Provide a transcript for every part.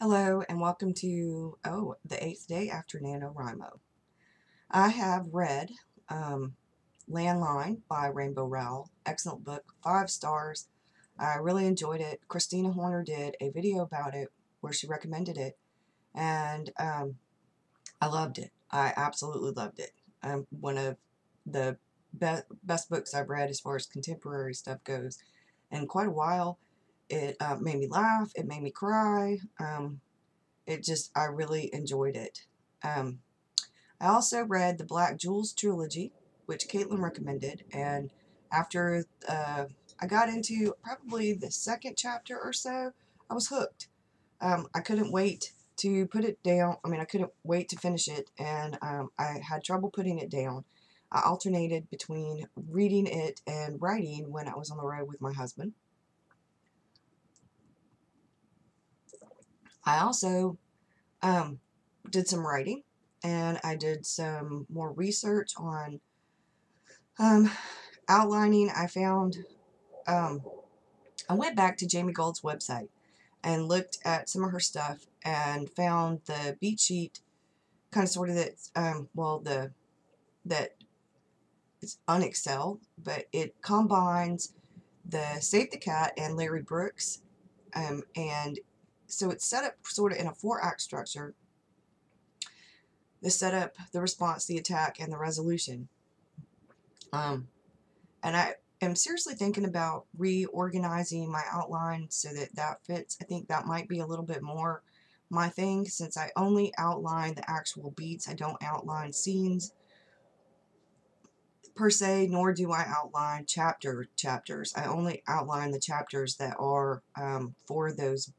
Hello and welcome to, the 8th day after NaNoWriMo. I have read Landline by Rainbow Rowell. Excellent book, 5 stars. I really enjoyed it. Christina Horner did a video about it where she recommended it, and I loved it. I absolutely loved it. One of the best books I've read as far as contemporary stuff goes in quite a while. It made me laugh. It made me cry. I really enjoyed it. I also read the Black Jewels trilogy, which Caitlin recommended, and after I got into probably the second chapter or so, I was hooked. I couldn't wait to put it down. I couldn't wait to finish it, and I had trouble putting it down. I alternated between reading it and writing when I was on the road with my husband. I also did some writing, and I did some more research on outlining. I went back to Jamie Gold's website and looked at some of her stuff and found the beat sheet, kind of sort of that it's on Excel, but it combines the Save the Cat and Larry Brooks, and so it's set up sort of in a 4-act structure. The setup, the response, the attack, and the resolution. And I am seriously thinking about reorganizing my outline so that fits. I think that might be a little bit more my thing, since I only outline the actual beats. I don't outline scenes per se, nor do I outline chapters. I only outline the chapters that are for those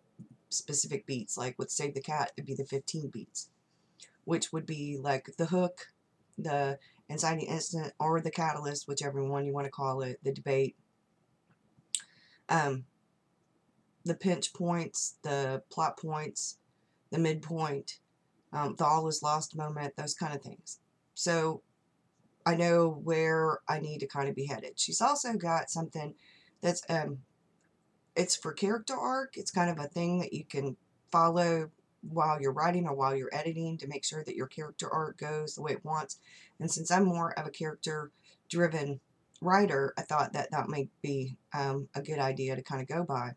specific beats. Like with Save the Cat, it'd be the 15 beats, which would be like the hook, the inciting incident, or the catalyst, whichever one you want to call it, the debate, the pinch points, the plot points, the midpoint, the all is lost moment, those kind of things. So I know where I need to kind of be headed. She's also got something that's it's for character arc. It's kind of a thing that you can follow while you're writing or while you're editing to make sure that your character arc goes the way it wants. And since I'm more of a character-driven writer, I thought that that might be a good idea to kind of go by.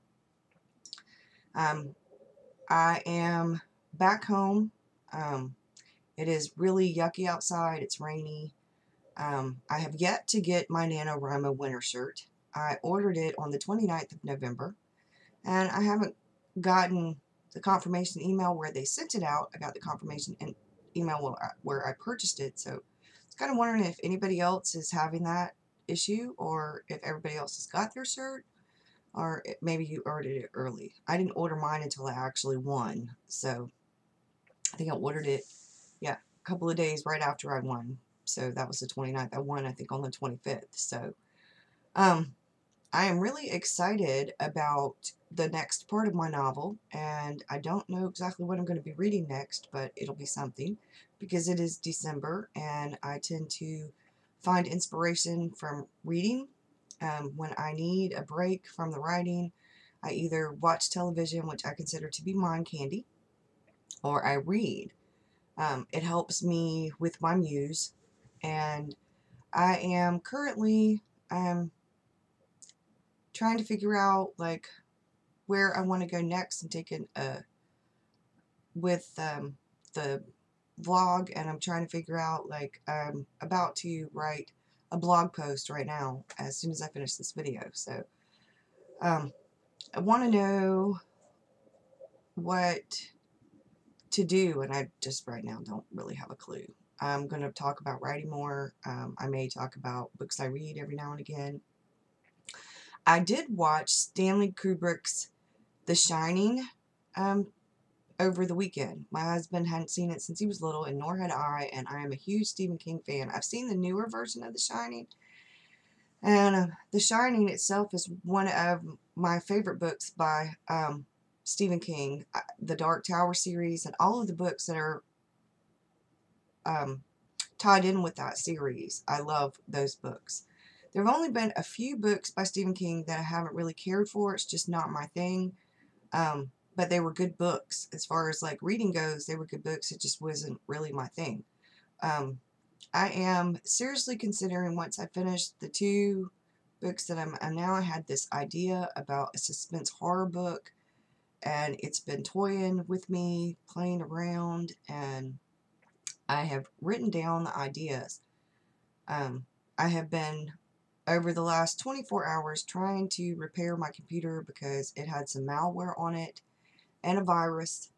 I am back home. It is really yucky outside. It's rainy. I have yet to get my NaNoWriMo winter shirt. I ordered it on the 29th of November, and I haven't gotten the confirmation email where they sent it out. I got the confirmation email where I purchased it, so I was kind of wondering if anybody else is having that issue, or if everybody else has got their shirt, or maybe you ordered it early. I didn't order mine until I actually won, so I think I ordered it, yeah, a couple of days right after I won. So that was the 29th. I won, I think, on the 25th. So I am really excited about the next part of my novel, and I don't know exactly what I'm going to be reading next, but it'll be something, because it is December, and I tend to find inspiration from reading. When I need a break from the writing, I either watch television, which I consider to be mind candy, or I read. It helps me with my muse, and I am currently trying to figure out like where I want to go next and take it with the vlog, and I'm trying to figure out, like, I'm about to write a blog post right now as soon as I finish this video. So I want to know what to do, and I just right now don't really have a clue. I'm going to talk about writing more. I may talk about books I read every now and again. I did watch Stanley Kubrick's The Shining over the weekend. My husband hadn't seen it since he was little, and nor had I, and I am a huge Stephen King fan. I've seen the newer version of The Shining, and The Shining itself is one of my favorite books by Stephen King. The Dark Tower series and all of the books that are tied in with that series. I love those books. There have only been a few books by Stephen King that I haven't really cared for. It's just not my thing. but they were good books. As far as like reading goes, they were good books. It just wasn't really my thing. Um, I am seriously considering, once I finish the 2 books that and now I had this idea about a suspense horror book, and it's been toying with me, playing around, and I have written down the ideas. I have been, over the last 24 hours, trying to repair my computer because it had some malware on it and a virus.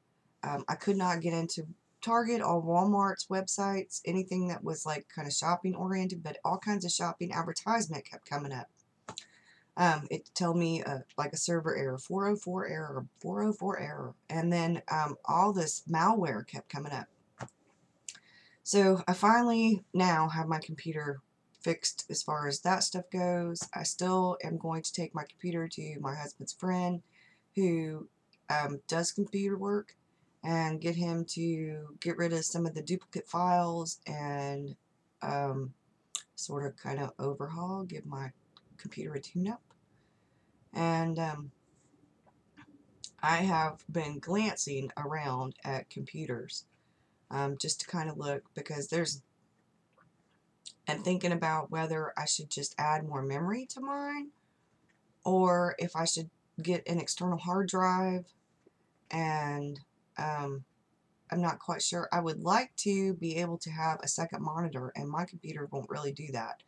I could not get into Target or Walmart's websites, anything that was like kind of shopping oriented, but all kinds of shopping advertisement kept coming up. It told me like a server error, 404 error, 404 error, and then all this malware kept coming up. So I finally now have my computer fixed as far as that stuff goes. I still am going to take my computer to my husband's friend who does computer work and get him to get rid of some of the duplicate files and sort of kind of overhaul, give my computer a tune-up. And I have been glancing around at computers just to kind of look, because and thinking about whether I should just add more memory to mine, or if I should get an external hard drive. And I'm not quite sure. I would like to be able to have a second monitor, and my computer won't really do that.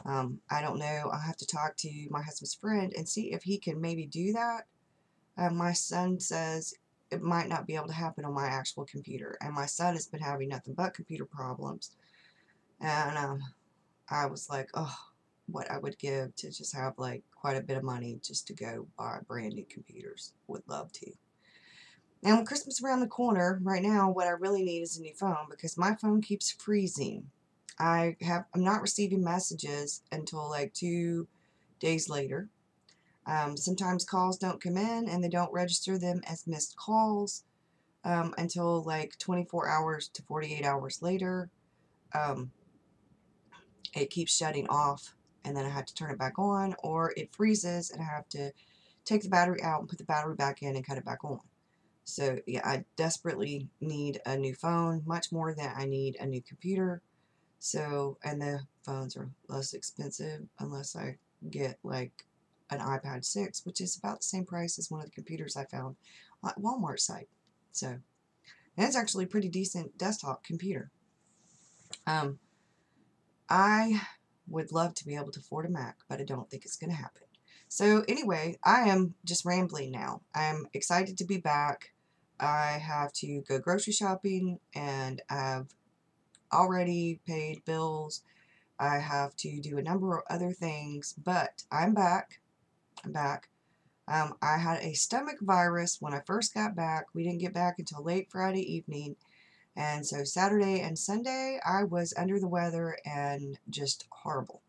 I don't know. I'll have to talk to my husband's friend and see if he can maybe do that. My son says it might not be able to happen on my actual computer, and my son has been having nothing but computer problems. And I was like, oh, what I would give to just have like quite a bit of money just to go buy brand new computers. Would love to. Now, with Christmas around the corner, right now, what I really need is a new phone, because my phone keeps freezing. I'm not receiving messages until like 2 days later. Sometimes calls don't come in, and they don't register them as missed calls until like 24 hours to 48 hours later. It keeps shutting off, and then I have to turn it back on, or it freezes and I have to take the battery out and put the battery back in and cut it back on. So yeah, I desperately need a new phone, much more than I need a new computer. So, and the phones are less expensive unless I get like an iPad 6, which is about the same price as one of the computers I found on Walmart site. So, and it's actually a pretty decent desktop computer. I would love to be able to afford a Mac, but I don't think it's going to happen. So anyway, I am just rambling now. I'm excited to be back. I have to go grocery shopping, and I've already paid bills. I have to do a number of other things, but I'm back. I'm back. I had a stomach virus when I first got back. We didn't get back until late Friday evening. And so Saturday and Sunday, I was under the weather and just horrible.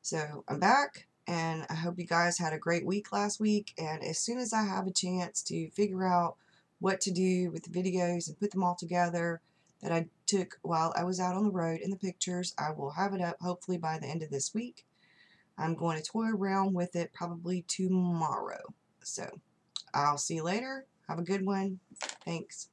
So I'm back, and I hope you guys had a great week last week. And as soon as I have a chance to figure out what to do with the videos and put them all together that I took while I was out on the road in the pictures, I will have it up hopefully by the end of this week. I'm going to toy around with it probably tomorrow. So I'll see you later. Have a good one. Thanks.